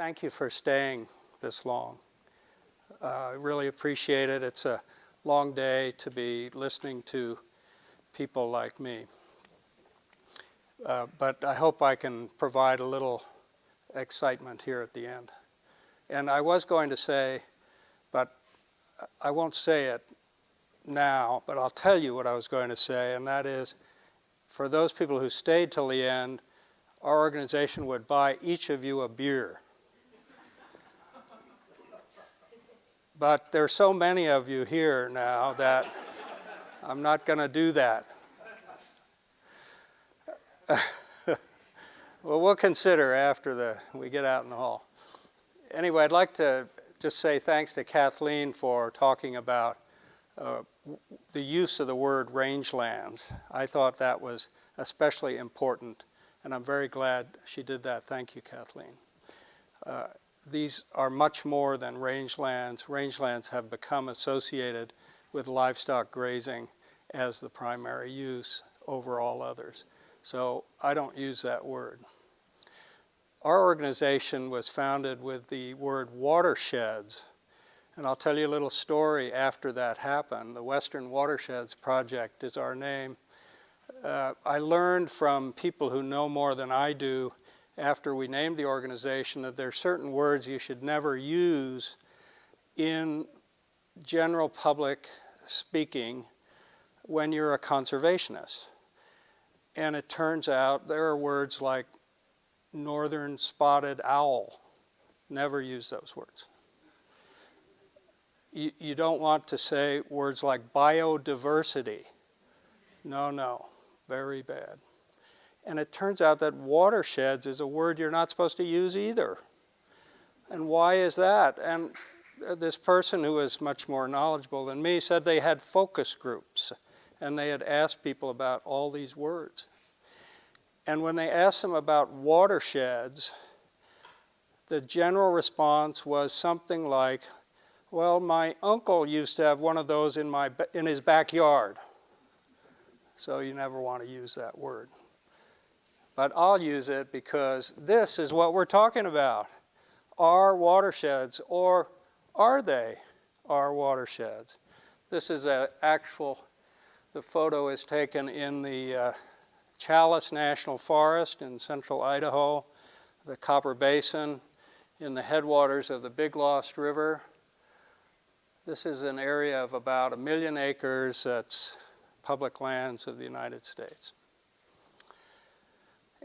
thank you for staying this long. I really appreciate it. It's a long day to be listening to people like me. But I hope I can provide a little excitement here at the end. And I was going to say, but I won't say it now, but I'll tell you what I was going to say, and that is, for those people who stayed till the end, our organization would buy each of you a beer. But there are so many of you here now that I'm not going to do that. Well, we'll consider after we get out in the hall. Anyway, I'd like to just say thanks to Kathleen for talking about the use of the word rangelands. I thought that was especially important, and I'm very glad she did that. Thank you, Kathleen. These are much more than rangelands. Rangelands have become associated with livestock grazing as the primary use over all others. So I don't use that word. Our organization was founded with the word watersheds. And I'll tell you a little story after that happened. The Western Watersheds Project is our name. I learned from people who know more than I do after we named the organization that there are certain words you should never use in general public speaking when you're a conservationist. And it turns out there are words like northern spotted owl. Never use those words. You don't want to say words like biodiversity. No, very bad. And it turns out that watersheds is a word you're not supposed to use either. And why is that? And this person who is much more knowledgeable than me said they had focus groups and they had asked people about all these words. And when they asked them about watersheds, the general response was something like, well, my uncle used to have one of those in his backyard. So you never want to use that word. But I'll use it because this is what we're talking about. Are watersheds, or are they our watersheds? This is the photo is taken in the Chalice National Forest in central Idaho, the Copper Basin, in the headwaters of the Big Lost River. This is an area of about 1 million acres that's public lands of the United States.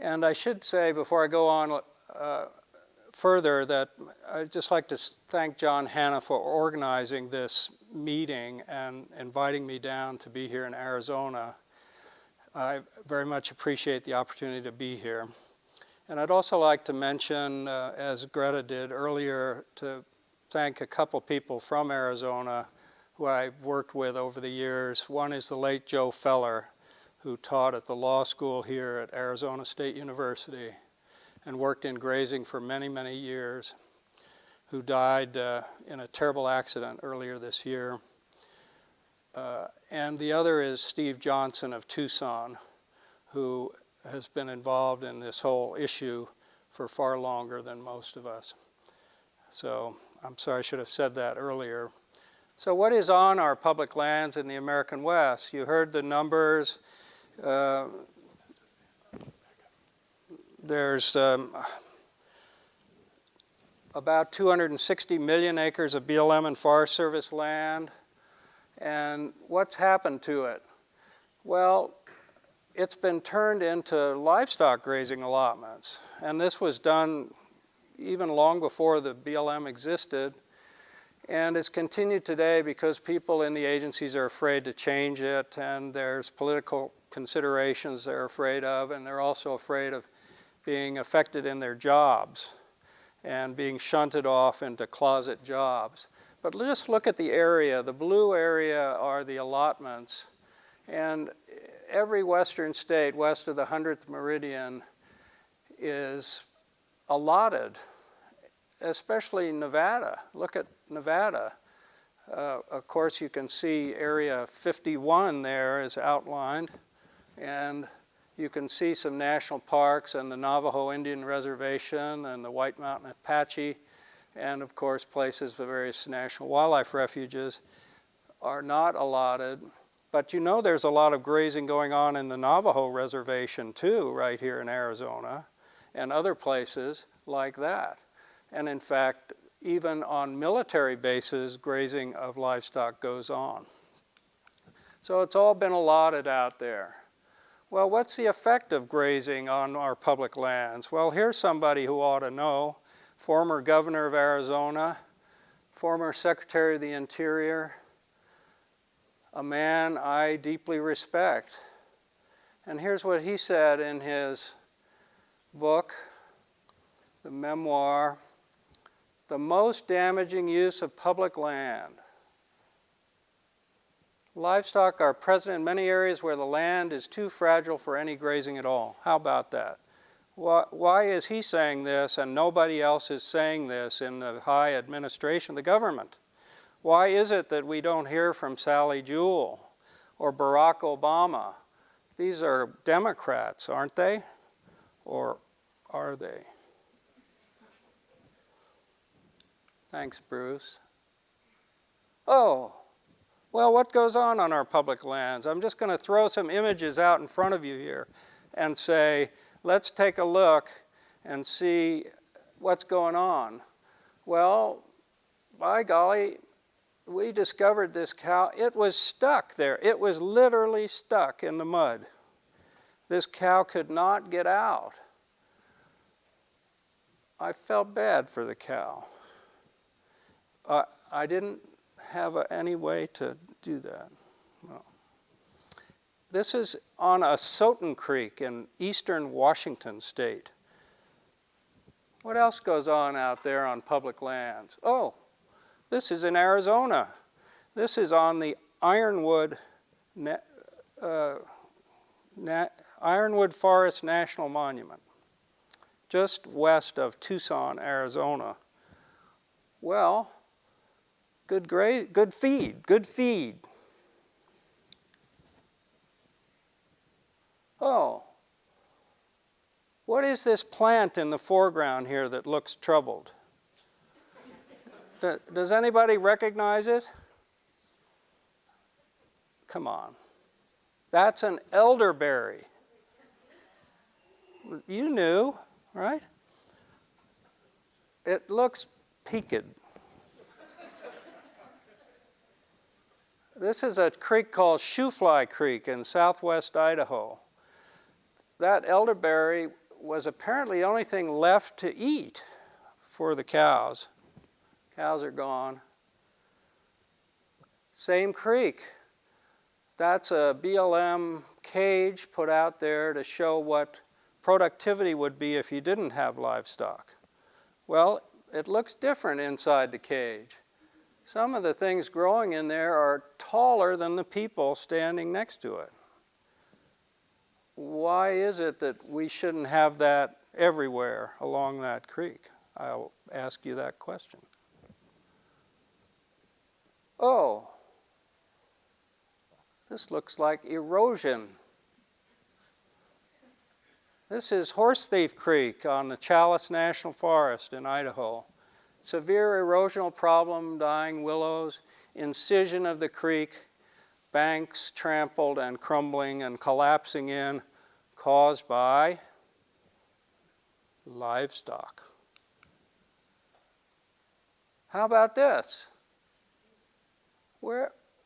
And I should say, before I go on further, that I'd just like to thank John Hanna for organizing this meeting and inviting me down to be here in Arizona. I very much appreciate the opportunity to be here. And I'd also like to mention, as Greta did earlier, to thank a couple people from Arizona who I've worked with over the years. One is the late Joe Feller, who taught at the law school here at Arizona State University and worked in grazing for many, many years, who died in a terrible accident earlier this year. And the other is Steve Johnson of Tucson, who has been involved in this whole issue for far longer than most of us. So I'm sorry I should have said that earlier. So what is on our public lands in the American West? You heard the numbers. There's about 260 million acres of BLM and Forest Service land. And what's happened to it? Well, it's been turned into livestock grazing allotments. And this was done even long before the BLM existed. And it's continued today because people in the agencies are afraid to change it, and there's political considerations they're afraid of, and they're also afraid of being affected in their jobs and being shunted off into closet jobs. But just look at the area. The blue area are the allotments, and every western state west of the 100th meridian is allotted, especially Nevada. Look at Nevada. Of course, you can see Area 51 there is outlined, and You can see some national parks and the Navajo Indian Reservation and the White Mountain Apache, and of course places for various national wildlife refuges are not allotted. But you know there's a lot of grazing going on in the Navajo Reservation too, right here in Arizona, and other places like that. And in fact, even on military bases, grazing of livestock goes on. So it's all been allotted out there. Well, what's the effect of grazing on our public lands? Well, here's somebody who ought to know. Former governor of Arizona, former Secretary of the Interior, a man I deeply respect. And here's what he said in his book, the memoir, "The most damaging use of public land. Livestock are present in many areas where the land is too fragile for any grazing at all." How about that? Why is he saying this and nobody else is saying this in the high administration of the government? Why is it that we don't hear from Sally Jewell or Barack Obama? These are Democrats, aren't they? Or are they? Thanks, Bruce. Oh. Well, what goes on our public lands? I'm just going to throw some images out in front of you here and say, let's take a look and see what's going on. Well, by golly, we discovered this cow. It was stuck there. It was literally stuck in the mud. This cow could not get out. I felt bad for the cow. I didn't have any way to do that. No. This is on a Soton Creek in eastern Washington state. What else goes on out there on public lands? Oh, this is in Arizona. This is on the Ironwood Forest National Monument, just west of Tucson, Arizona. Well, good feed. Oh, what is this plant in the foreground here that looks troubled? Does anybody recognize it? Come on. That's an elderberry. You knew, right? It looks peaked. This is a creek called Shoefly Creek in southwest Idaho. That elderberry was apparently the only thing left to eat for the cows. Cows are gone. Same creek. That's a BLM cage put out there to show what productivity would be if you didn't have livestock. Well, it looks different inside the cage. Some of the things growing in there are taller than the people standing next to it. Why is it that we shouldn't have that everywhere along that creek? I'll ask you that question. Oh, this looks like erosion. This is Horse Thief Creek on the Chalice National Forest in Idaho. Severe erosional problem, dying willows, incision of the creek, banks trampled and crumbling and collapsing in, caused by livestock. How about this?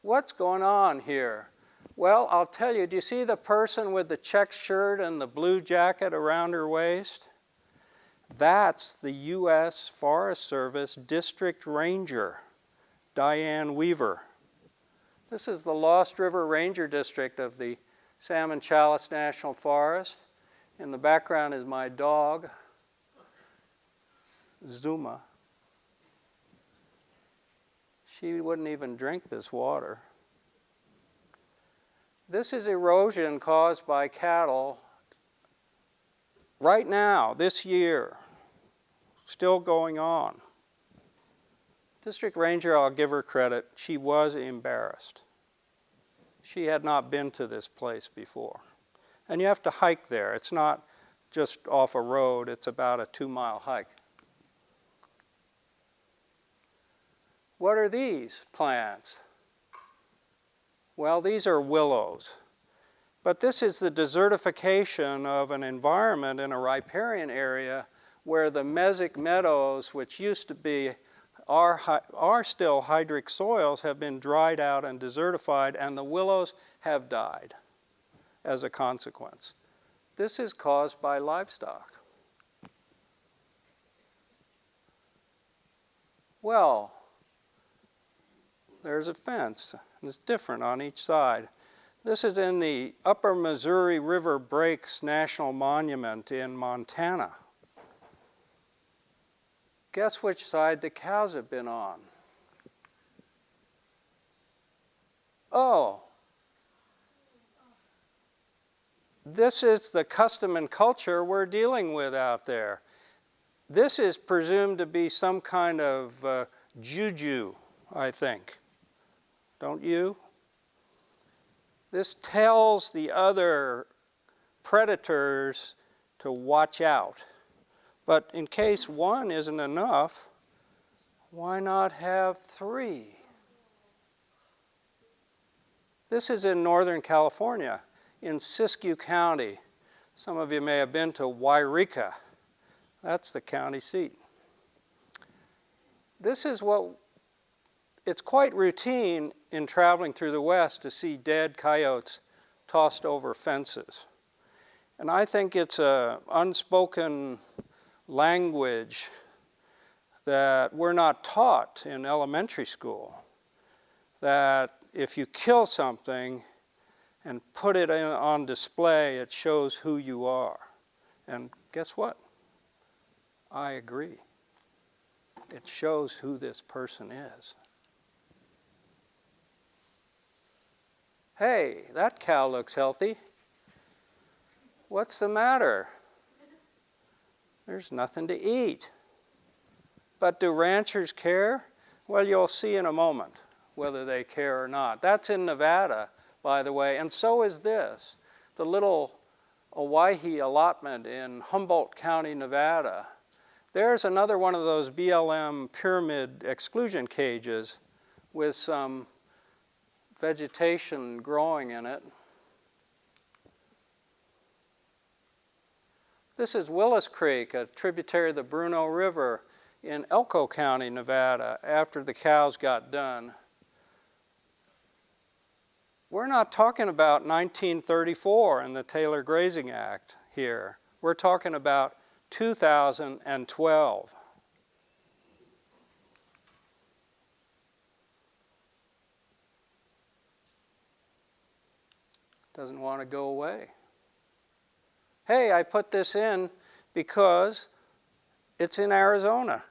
What's going on here? Well, I'll tell you, do you see the person with the check shirt and the blue jacket around her waist? That's the U.S. Forest Service District Ranger, Diane Weaver. This is the Lost River Ranger District of the Salmon Chalice National Forest. In the background is my dog, Zuma. She wouldn't even drink this water. This is erosion caused by cattle right now, this year, still going on. District Ranger, I'll give her credit, she was embarrassed. She had not been to this place before. And you have to hike there. It's not just off a road, it's about a 2-mile hike. What are these plants? Well, these are willows. But this is the desertification of an environment in a riparian area where the mesic meadows, which used to be, are still hydric soils, have been dried out and desertified, and the willows have died as a consequence. This is caused by livestock. Well, there's a fence, and it's different on each side. This is in the Upper Missouri River Breaks National Monument in Montana. Guess which side the cows have been on? Oh, this is the custom and culture we're dealing with out there. This is presumed to be some kind of juju, I think. Don't you? This tells the other predators to watch out. But in case one isn't enough, why not have 3? This is in Northern California, in Siskiyou County. Some of you may have been to Wairika. That's the county seat. This is it's quite routine in traveling through the West to see dead coyotes tossed over fences. And I think it's an unspoken language that we're not taught in elementary school, that if you kill something and put it on display, it shows who you are. And guess what? I agree. It shows who this person is. Hey, that cow looks healthy. What's the matter? There's nothing to eat. But do ranchers care? Well, you'll see in a moment whether they care or not. That's in Nevada, by the way, and so is this. The little Owyhee allotment in Humboldt County, Nevada. There's another one of those BLM pyramid exclusion cages with some vegetation growing in it. This is Willis Creek, a tributary of the Bruno River in Elko County, Nevada, after the cows got done. We're not talking about 1934 and the Taylor Grazing Act here. We're talking about 2012. Doesn't want to go away. Hey, I put this in because it's in Arizona.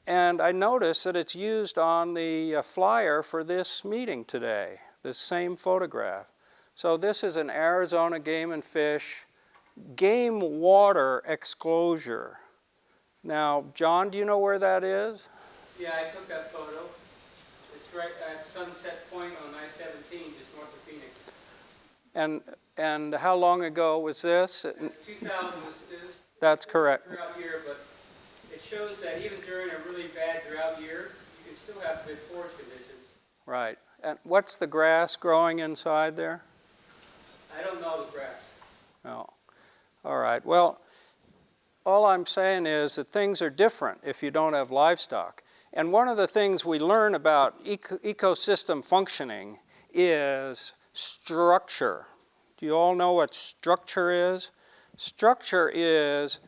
And I noticed that it's used on the flyer for this meeting today, this same photograph. So this is an Arizona Game and Fish game water exclosure. Now, John, do you know where that is? Yeah, I took that photo. It's right at Sunset Point on I-17, just north of Phoenix. And how long ago was this? It's 2000. That's correct. Drought year, but it shows that even during a really bad drought year, you can still have good forage conditions. Right. And what's the grass growing inside there? I don't know the grass. No. All right. Well, all I'm saying is that things are different if you don't have livestock. And one of the things we learn about ecosystem functioning is structure. Do you all know what structure is? Structure is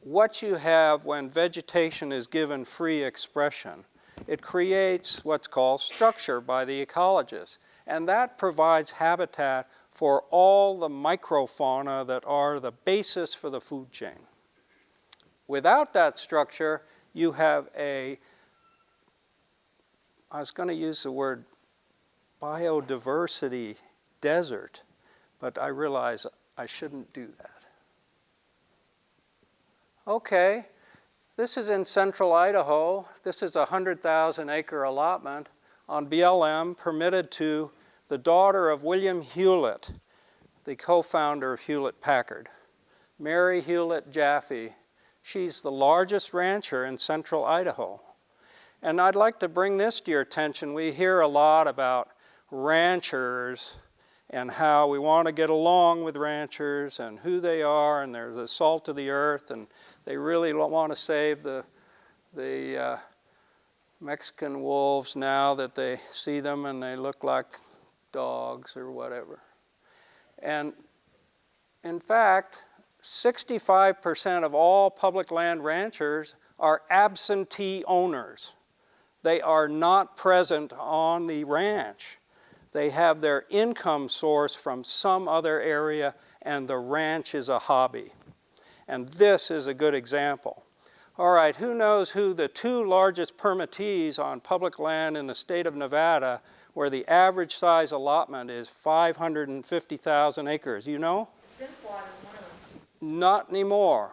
what you have when vegetation is given free expression. It creates what's called structure by the ecologists. And that provides habitat for all the microfauna that are the basis for the food chain. Without that structure, you have I was going to use the word biodiversity desert, but I realize I shouldn't do that. Okay, this is in central Idaho. This is a 100,000 acre allotment on BLM permitted to the daughter of William Hewlett. the co-founder of Hewlett-Packard. Mary Hewlett Jaffe. She's the largest rancher in central Idaho. And I'd like to bring this to your attention. We hear a lot about ranchers and how we want to get along with ranchers and who they are, and they're the salt of the earth, and they really want to save the Mexican wolves now that they see them and they look like dogs or whatever. And in fact, 65% of all public land ranchers are absentee owners. They are not present on the ranch. They have their income source from some other area, and the ranch is a hobby. And this is a good example. All right, who knows who the two largest permittees on public land in the state of Nevada, where the average size allotment is 550,000 acres? You know? Simplot is one of them. Not anymore.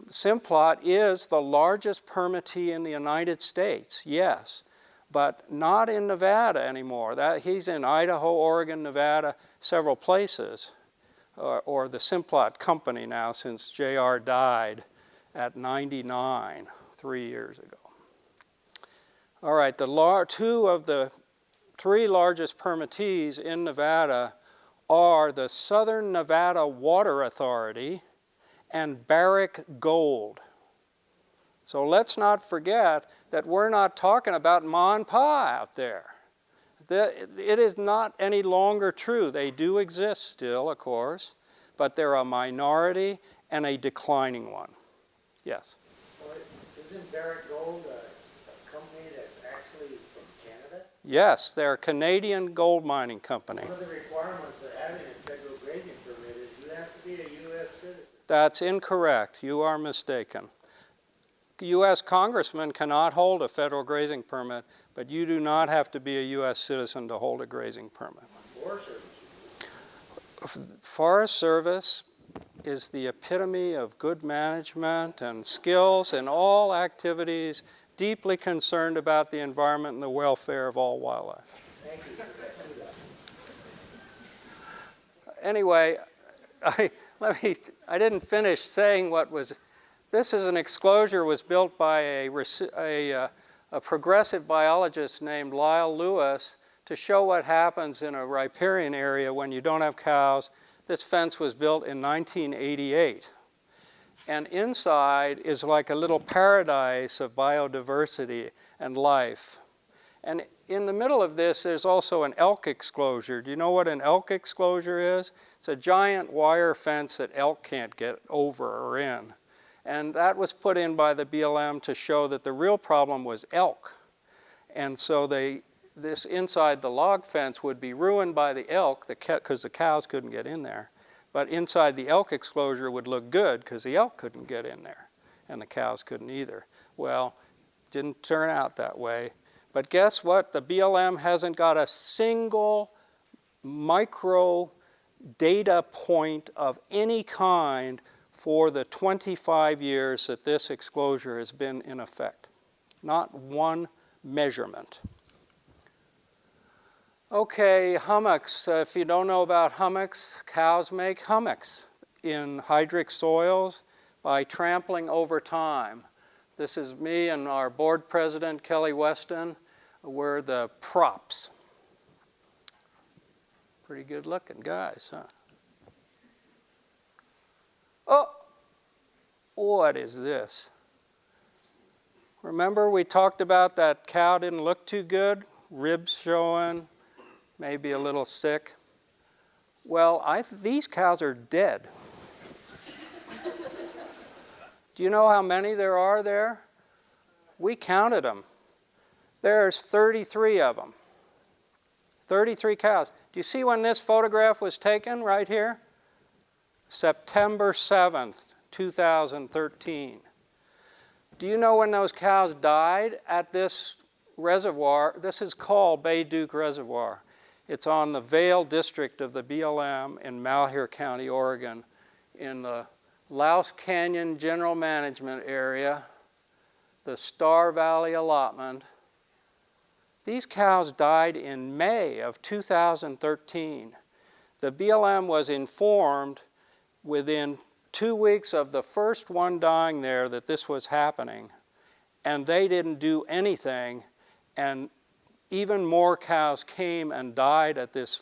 Simplot is the largest permittee in the United States, yes, but not in Nevada anymore. He's in Idaho, Oregon, Nevada, several places, or the Simplot company now, since JR died at 99, 3 years ago. All right, two of the three largest permittees in Nevada are the Southern Nevada Water Authority and Barrick Gold. So let's not forget that we're not talking about ma and pa out there. It is not any longer true. They do exist still, of course, but they're a minority and a declining one. Yes? Well, isn't Barrick Gold a company that's actually from Canada? Yes, they're a Canadian gold mining company. One of the requirements of having a federal grazing permit is you have to be a U.S. citizen. That's incorrect. You are mistaken. U.S. congressmen cannot hold a federal grazing permit, but you do not have to be a U.S. citizen to hold a grazing permit. Forest Service. Forest Service is the epitome of good management and skills in all activities, deeply concerned about the environment and the welfare of all wildlife. Thank you for that. Anyway, I didn't finish saying what was. This is an exclosure was built by a progressive biologist named Lyle Lewis to show what happens in a riparian area when you don't have cows. This fence was built in 1988. And inside is like a little paradise of biodiversity and life. And in the middle of this, there's also an elk exclosure. Do you know what an elk exclosure is? It's a giant wire fence that elk can't get over or in. And that was put in by the BLM to show that the real problem was elk. And so this inside the log fence would be ruined by the elk because the cows couldn't get in there. But inside the elk exclosure would look good because the elk couldn't get in there and the cows couldn't either. Well, didn't turn out that way. But guess what? The BLM hasn't got a single micro data point of any kind for the 25 years that this exclosure has been in effect. Not one measurement. Okay, hummocks. If you don't know about hummocks, cows make hummocks in hydric soils by trampling over time. This is me and our board president, Kelly Weston. We're the props. Pretty good looking guys, huh? Oh, what is this? Remember we talked about that cow didn't look too good? Ribs showing, maybe a little sick. Well, these cows are dead. Do you know how many there are there? We counted them. There's 33 of them. 33 cows. Do you see when this photograph was taken right here? September 7th, 2013. Do you know when those cows died at this reservoir? This is called Bay Duke Reservoir. It's on the Vail district of the BLM in Malheur County, Oregon, in the Louse Canyon General Management Area, the Star Valley allotment. These cows died in May of 2013. The BLM was informed within 2 weeks of the first one dying there that this was happening, and they didn't do anything, and even more cows came and died at this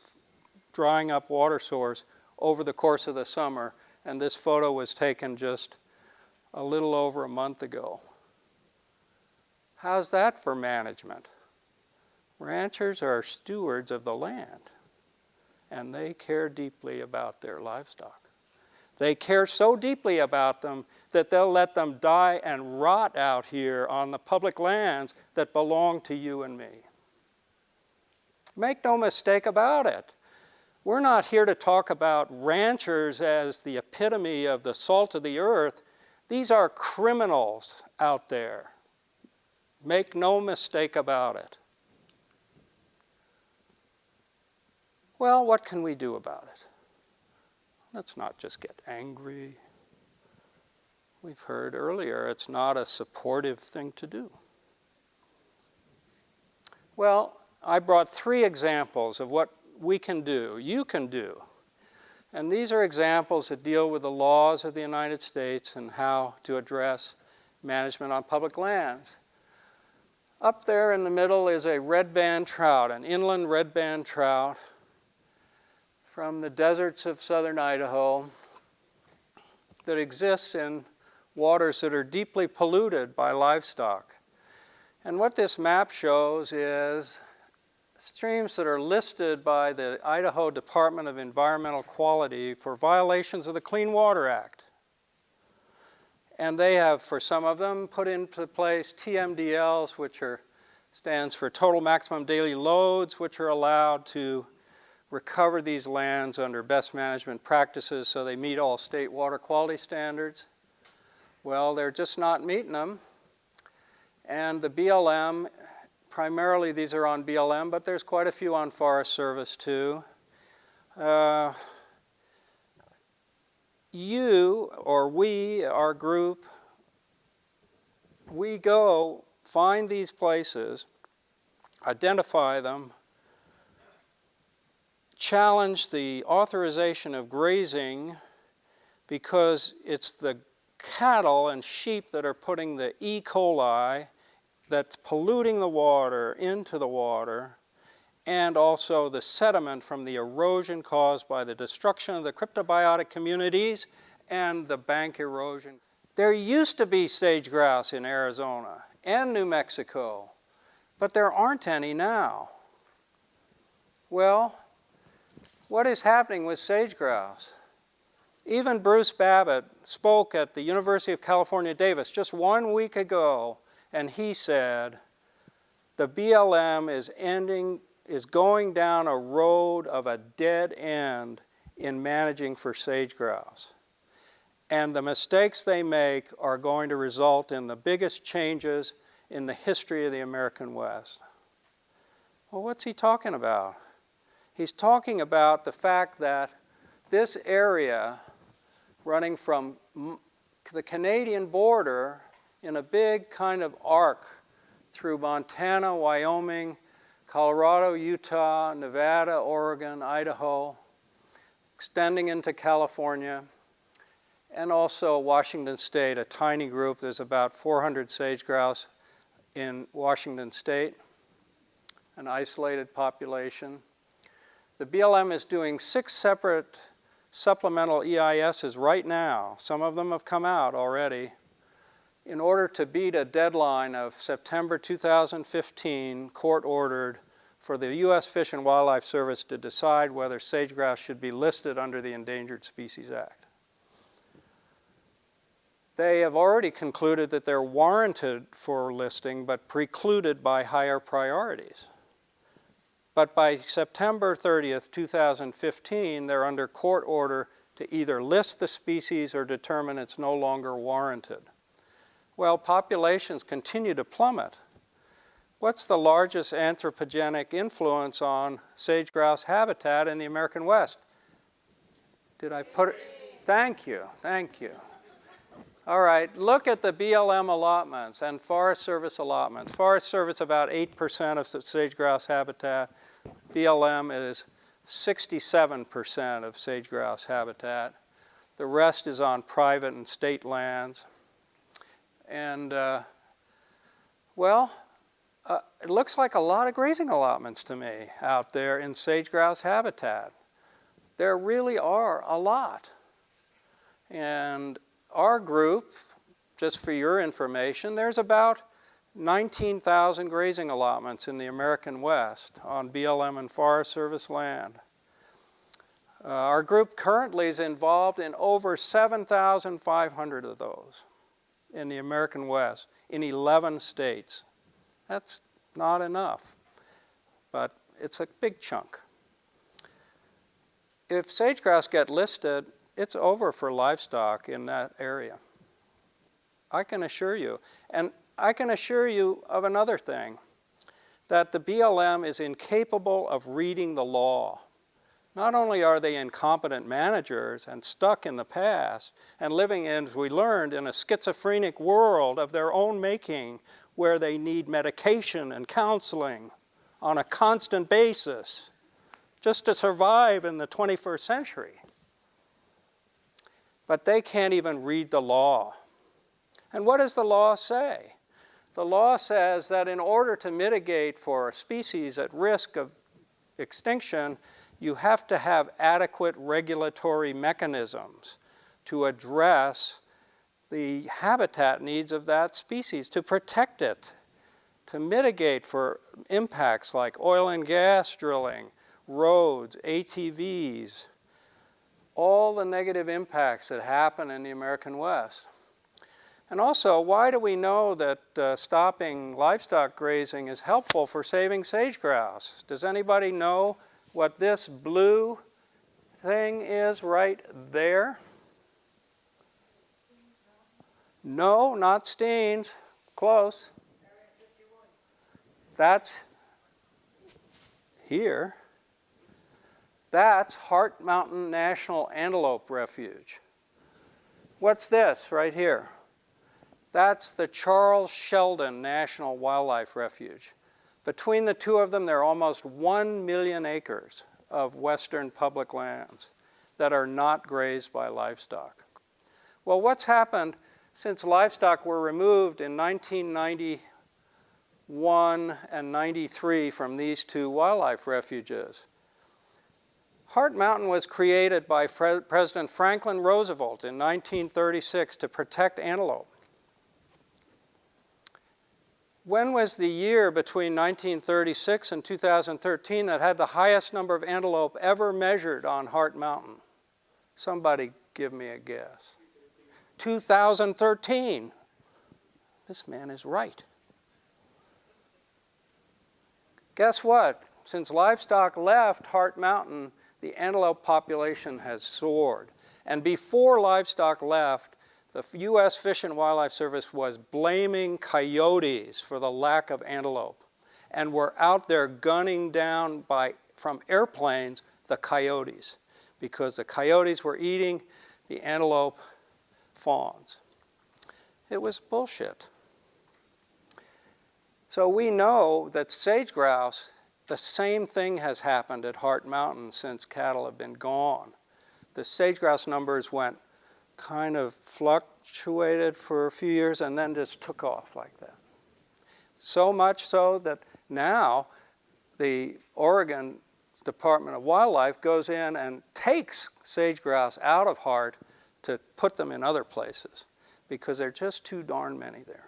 drying up water source over the course of the summer, and this photo was taken just a little over a month ago. How's that for management? Ranchers are stewards of the land, and they care deeply about their livestock. They care so deeply about them that they'll let them die and rot out here on the public lands that belong to you and me. Make no mistake about it. We're not here to talk about ranchers as the epitome of the salt of the earth. These are criminals out there. Make no mistake about it. Well, what can we do about it? Let's not just get angry. We've heard earlier it's not a supportive thing to do. Well, I brought 3 examples of what we can do, you can do. And these are examples that deal with the laws of the United States and how to address management on public lands. Up there in the middle is a red-band trout, an inland red-band trout from the deserts of southern Idaho that exists in waters that are deeply polluted by livestock. And what this map shows is streams that are listed by the Idaho Department of Environmental Quality for violations of the Clean Water Act. And they have, for some of them, put into place TMDLs, which stands for Total Maximum Daily Loads, which are allowed to recover these lands under best management practices so they meet all state water quality standards. Well, they're just not meeting them. And the BLM, primarily these are on BLM, but there's quite a few on Forest Service too. You, or we, our group, we go find these places, identify them, challenge the authorization of grazing because it's the cattle and sheep that are putting the E. coli that's polluting the water into the water, and also the sediment from the erosion caused by the destruction of the cryptobiotic communities and the bank erosion. There used to be sage grouse in Arizona and New Mexico, but there aren't any now. Well, what is happening with sage grouse? Even Bruce Babbitt spoke at the University of California, Davis just 1 week ago, and he said, the BLM is going down a road of a dead end in managing for sage grouse. And the mistakes they make are going to result in the biggest changes in the history of the American West. Well, what's he talking about? He's talking about the fact that this area running from the Canadian border in a big kind of arc through Montana, Wyoming, Colorado, Utah, Nevada, Oregon, Idaho, extending into California, and also Washington State, a tiny group. There's about 400 sage grouse in Washington State, an isolated population. The BLM is doing 6 separate supplemental EISs right now. Some of them have come out already in order to beat a deadline of September 2015, court-ordered, for the U.S. Fish and Wildlife Service to decide whether sage grouse should be listed under the Endangered Species Act. They have already concluded that they're warranted for listing, but precluded by higher priorities. But by September 30th, 2015, they're under court order to either list the species or determine it's no longer warranted. Well, populations continue to plummet. What's the largest anthropogenic influence on sage grouse habitat in the American West? Did I put it? Thank you, thank you. All right, look at the BLM allotments and Forest Service allotments. Forest Service about 8% of sage grouse habitat. BLM is 67% of sage-grouse habitat. The rest is on private and state lands. And, it looks like a lot of grazing allotments to me out there in sage-grouse habitat. There really are a lot. And our group, just for your information, there's about 19,000 grazing allotments in the American West on BLM and Forest Service land. Our group currently is involved in over 7,500 of those in the American West in 11 states. That's not enough, but it's a big chunk. If sage-grouse get listed, it's over for livestock in that area. I can assure you. And I can assure you of another thing, that the BLM is incapable of reading the law. Not only are they incompetent managers and stuck in the past and living, as we learned, in a schizophrenic world of their own making where they need medication and counseling on a constant basis just to survive in the 21st century. But they can't even read the law. And what does the law say? The law says that in order to mitigate for a species at risk of extinction, you have to have adequate regulatory mechanisms to address the habitat needs of that species, to protect it, to mitigate for impacts like oil and gas drilling, roads, ATVs, all the negative impacts that happen in the American West. And also, why do we know that stopping livestock grazing is helpful for saving sage-grouse? Does anybody know what this blue thing is right there? No, not Steens. Close. That's here. That's Heart Mountain National Antelope Refuge. What's this right here? That's the Charles Sheldon National Wildlife Refuge. Between the two of them, there are almost 1 million acres of western public lands that are not grazed by livestock. Well, what's happened since livestock were removed in 1991 and 93 from these two wildlife refuges? Heart Mountain was created by President Franklin Roosevelt in 1936 to protect antelope. When was the year between 1936 and 2013 that had the highest number of antelope ever measured on Heart Mountain? Somebody give me a guess. 2013. This man is right. Guess what? Since livestock left Heart Mountain, the antelope population has soared. And before livestock left, the U.S. Fish and Wildlife Service was blaming coyotes for the lack of antelope, and were out there gunning down from airplanes the coyotes, because the coyotes were eating the antelope fawns. It was bullshit. So we know that sage-grouse, the same thing has happened at Heart Mountain since cattle have been gone. The sage-grouse numbers went kind of fluctuated for a few years and then just took off like that. So much so that now the Oregon Department of Wildlife goes in and takes sage-grouse out of Heart to put them in other places because there are just too darn many there.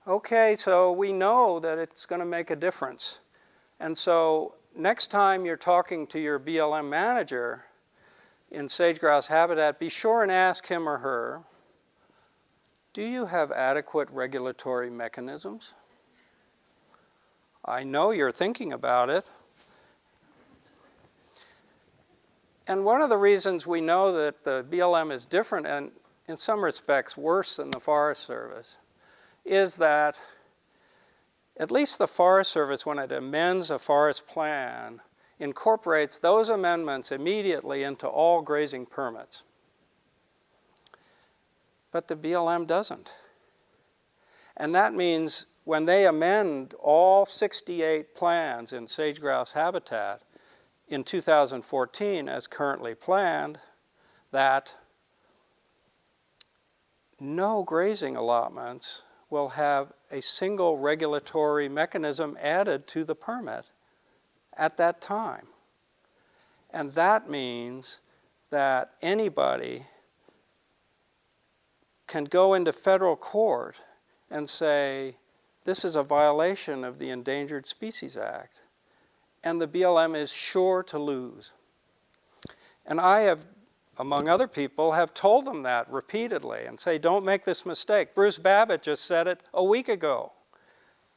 Okay, so we know that it's going to make a difference. And so next time you're talking to your BLM manager in sage-grouse habitat, be sure and ask him or her, do you have adequate regulatory mechanisms? I know you're thinking about it. And one of the reasons we know that the BLM is different and in some respects worse than the Forest Service is that at least the Forest Service, when it amends a forest plan, incorporates those amendments immediately into all grazing permits. But the BLM doesn't. And that means when they amend all 68 plans in sage-grouse habitat in 2014 as currently planned, that no grazing allotments will have a single regulatory mechanism added to the permit at that time. And that means that anybody can go into federal court and say, this is a violation of the Endangered Species Act, and the BLM is sure to lose. And I have, among other people, have told them that repeatedly and say, don't make this mistake. Bruce Babbitt just said it a week ago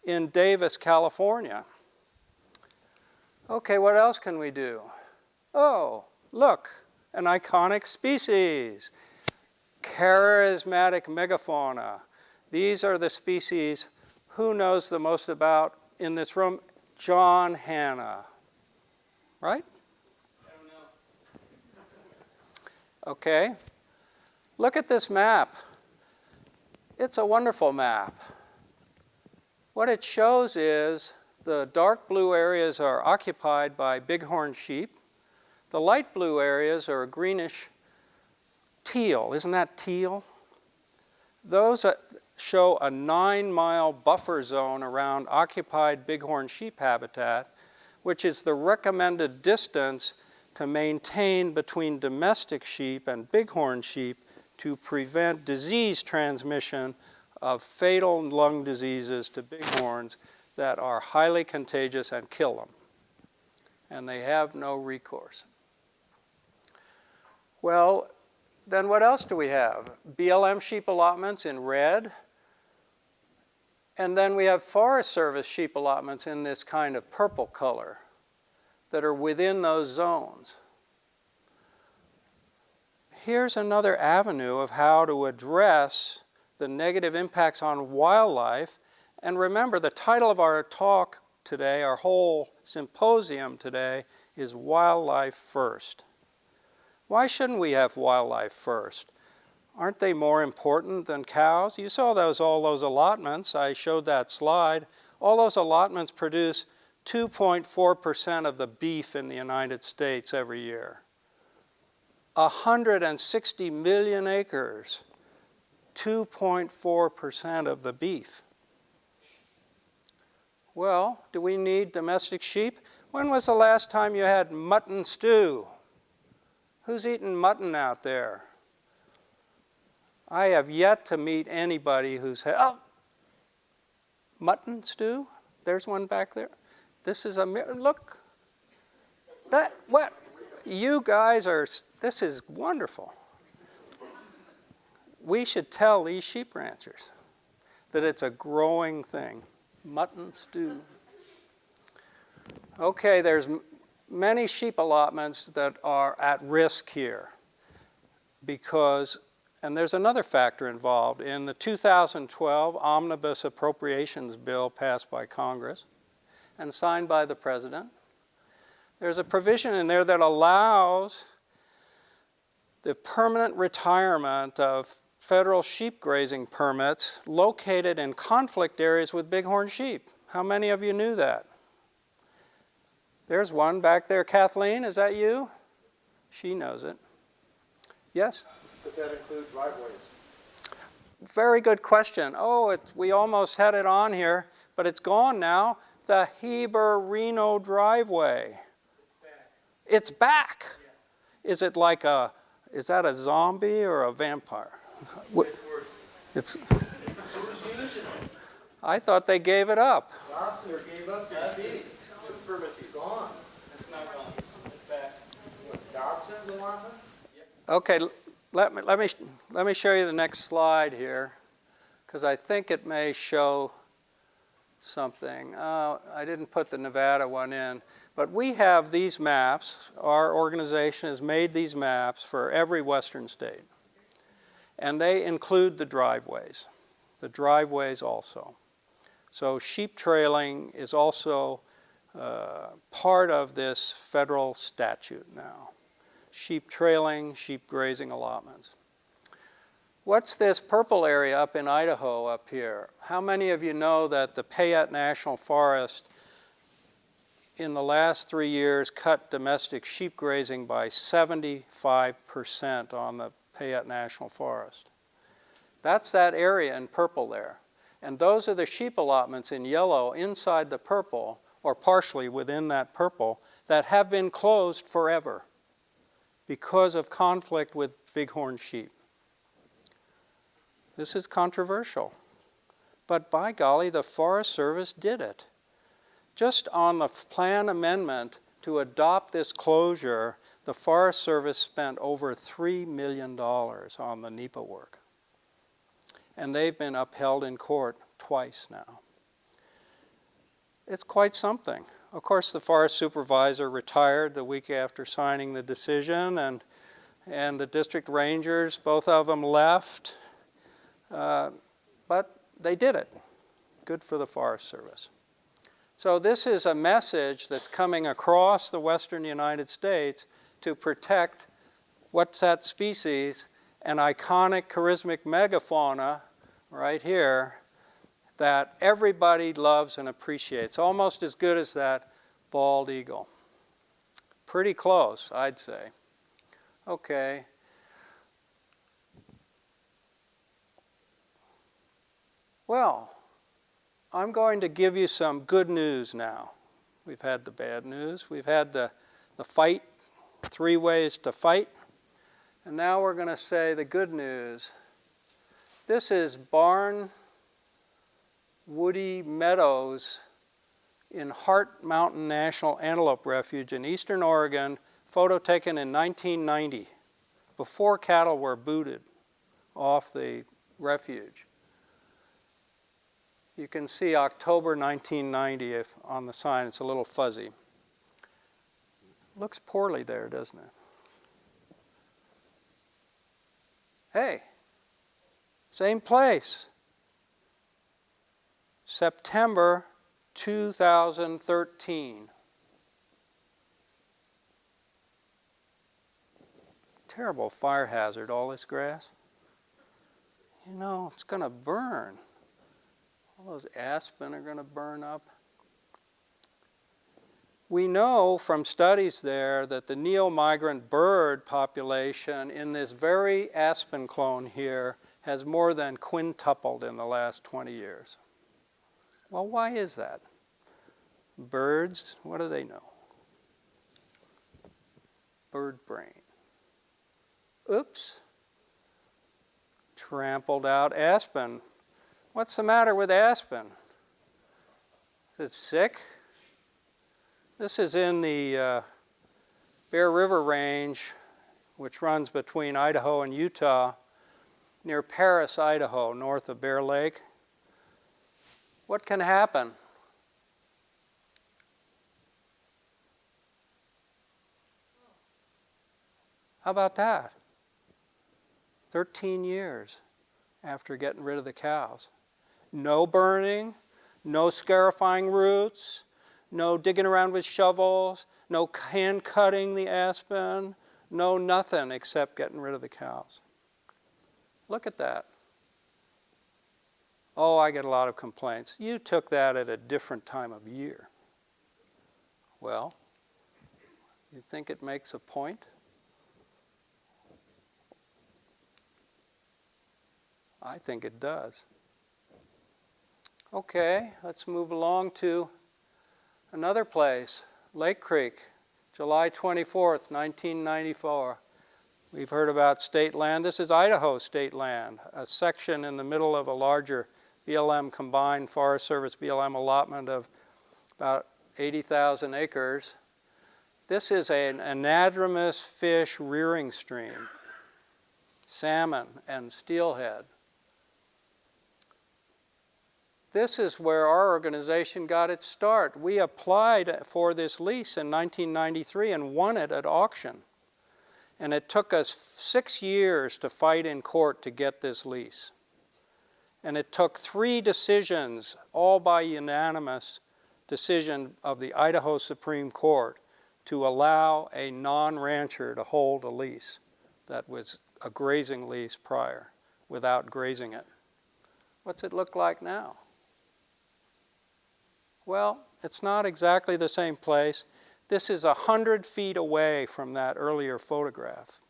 in Davis, California. Okay, what else can we do? Oh, look, an iconic species, charismatic megafauna. These are the species who knows the most about in this room? John Hanna, right? I don't know. Okay, look at this map. It's a wonderful map. What it shows is the dark blue areas are occupied by bighorn sheep. The light blue areas are a greenish teal. Isn't that teal? Those show a 9-mile buffer zone around occupied bighorn sheep habitat, which is the recommended distance to maintain between domestic sheep and bighorn sheep to prevent disease transmission of fatal lung diseases to bighorns that are highly contagious and kill them. And they have no recourse. Well, then what else do we have? BLM sheep allotments in red. And then we have Forest Service sheep allotments in this kind of purple color that are within those zones. Here's another avenue of how to address the negative impacts on wildlife. And remember, the title of our talk today, our whole symposium today, is Wildlife First. Why shouldn't we have wildlife first? Aren't they more important than cows? You saw all those allotments. I showed that slide. All those allotments produce 2.4% of the beef in the United States every year. 160 million acres, 2.4% of the beef. Well, do we need domestic sheep? When was the last time you had mutton stew? Who's eating mutton out there? I have yet to meet anybody who's had, oh, mutton stew? There's one back there. This is a, look, that, what? You guys are, this is wonderful. We should tell these sheep ranchers that it's a growing thing. Mutton stew. Okay, there's many sheep allotments that are at risk here because, and there's another factor involved. In the 2012 Omnibus Appropriations Bill passed by Congress and signed by the President, there's a provision in there that allows the permanent retirement of federal sheep grazing permits located in conflict areas with bighorn sheep. How many of you knew that? There's one back there. Kathleen, is that you? She knows it. Yes? Does that include driveways? Very good question. Oh, we almost had it on here, but it's gone now. The Heber-Reno driveway. It's back. Is it like a, is that a zombie or a vampire? It's worse. It's. I thought they gave it up. Lobster gave up their feet. It's gone. It's not gone. It's back. What, Dobson's allotment? Okay, let me show you the next slide here, because I think it may show something. I didn't put the Nevada one in, but we have these maps. Our organization has made these maps for every western state, and they include the driveways also. So sheep trailing is also part of this federal statute now. Sheep trailing, sheep grazing allotments. What's this purple area up in Idaho up here? How many of you know that the Payette National Forest in the last 3 years cut domestic sheep grazing by 75% on the Payette National Forest? That's that area in purple there. And those are the sheep allotments in yellow inside the purple, or partially within that purple, that have been closed forever because of conflict with bighorn sheep. This is controversial, but by golly, the Forest Service did it. Just on the plan amendment to adopt this closure, the Forest Service spent over $3 million on the NEPA work. And they've been upheld in court twice now. It's quite something. Of course, the forest supervisor retired the week after signing the decision, and the district rangers, both of them left. But they did it. Good for the Forest Service. So this is a message that's coming across the western United States to protect what's that species, an iconic charismatic megafauna right here that everybody loves and appreciates, almost as good as that bald eagle. Pretty close, I'd say. Okay. Well, I'm going to give you some good news now. We've had the bad news. We've had the fight, 3 ways to fight. And now we're going to say the good news. This is Barn Woody Meadows in Hart Mountain National Antelope Refuge in eastern Oregon, photo taken in 1990, before cattle were booted off the refuge. You can see October 1990 on the sign. It's a little fuzzy. Looks poorly there, doesn't it? Hey, same place. September 2013. Terrible fire hazard, all this grass. You know, it's going to burn. All those aspen are going to burn up. We know from studies there that the neo-migrant bird population in this very aspen clone here has more than quintupled in the last 20 years. Well, why is that? Birds, what do they know? Bird brain. Oops. Trampled out aspen. What's the matter with aspen? Is it sick? This is in the Bear River Range, which runs between Idaho and Utah, near Paris, Idaho, north of Bear Lake. What can happen? How about that? 13 years after getting rid of the cows. No burning, no scarifying roots, no digging around with shovels, no hand cutting the aspen, no nothing except getting rid of the cows. Look at that. Oh, I get a lot of complaints. You took that at a different time of year. Well, you think it makes a point? I think it does. Okay, let's move along to another place, Lake Creek, July 24th, 1994. We've heard about state land. This is Idaho state land, a section in the middle of a larger BLM combined Forest Service BLM allotment of about 80,000 acres. This is an anadromous fish rearing stream, salmon and steelhead. This is where our organization got its start. We applied for this lease in 1993 and won it at auction. And it took us 6 years to fight in court to get this lease. And it took 3 decisions, all by unanimous decision of the Idaho Supreme Court, to allow a non-rancher to hold a lease that was a grazing lease prior. without grazing it. What's it look like now? Well, it's not exactly the same place. This is 100 feet away from that earlier photograph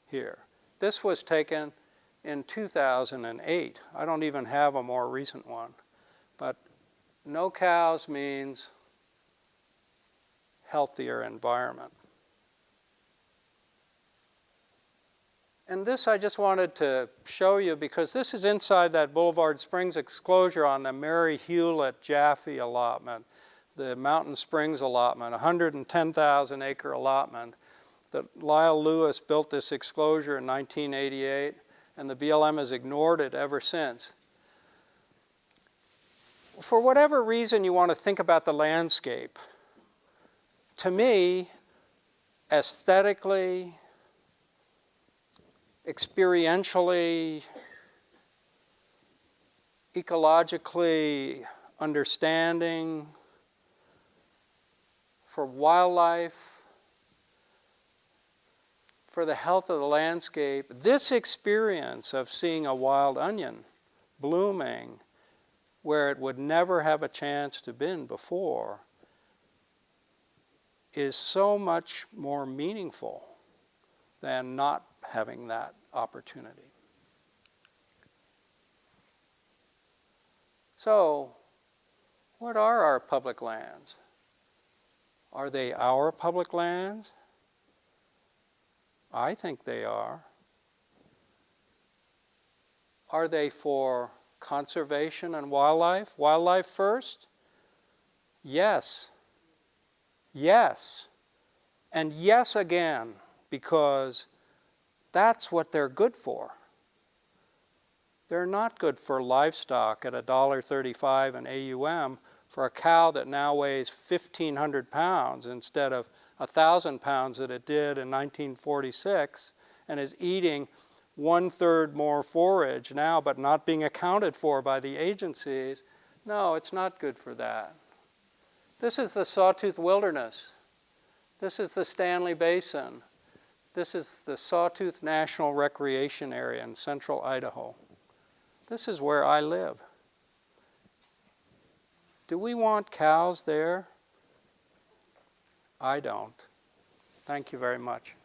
here. This was taken in 2008. I don't even have a more recent one. But no cows means healthier environment. And this I just wanted to show you because this is inside that Boulevard Springs exclosure on the Mary Hewlett Jaffe allotment, the Mountain Springs allotment, 110,000 acre allotment. That Lyle Lewis built this exclosure in 1988, and the BLM has ignored it ever since. For whatever reason you want to think about the landscape, to me, aesthetically, experientially, ecologically, understanding, for wildlife, for the health of the landscape, this experience of seeing a wild onion blooming where it would never have a chance to been before is so much more meaningful than not having that opportunity. So, what are our public lands? Are they our public lands? I think they are. Are they for conservation and wildlife? Wildlife first? Yes. Yes. And yes again, because that's what they're good for. They're not good for livestock at $1.35 an AUM for a cow that now weighs 1,500 pounds instead of 1,000 pounds that it did in 1946 and is eating 1/3 more forage now but not being accounted for by the agencies. No, it's not good for that. This is the Sawtooth Wilderness. This is the Stanley Basin. This is the Sawtooth National Recreation Area in central Idaho. This is where I live. Do we want cows there? I don't. Thank you very much.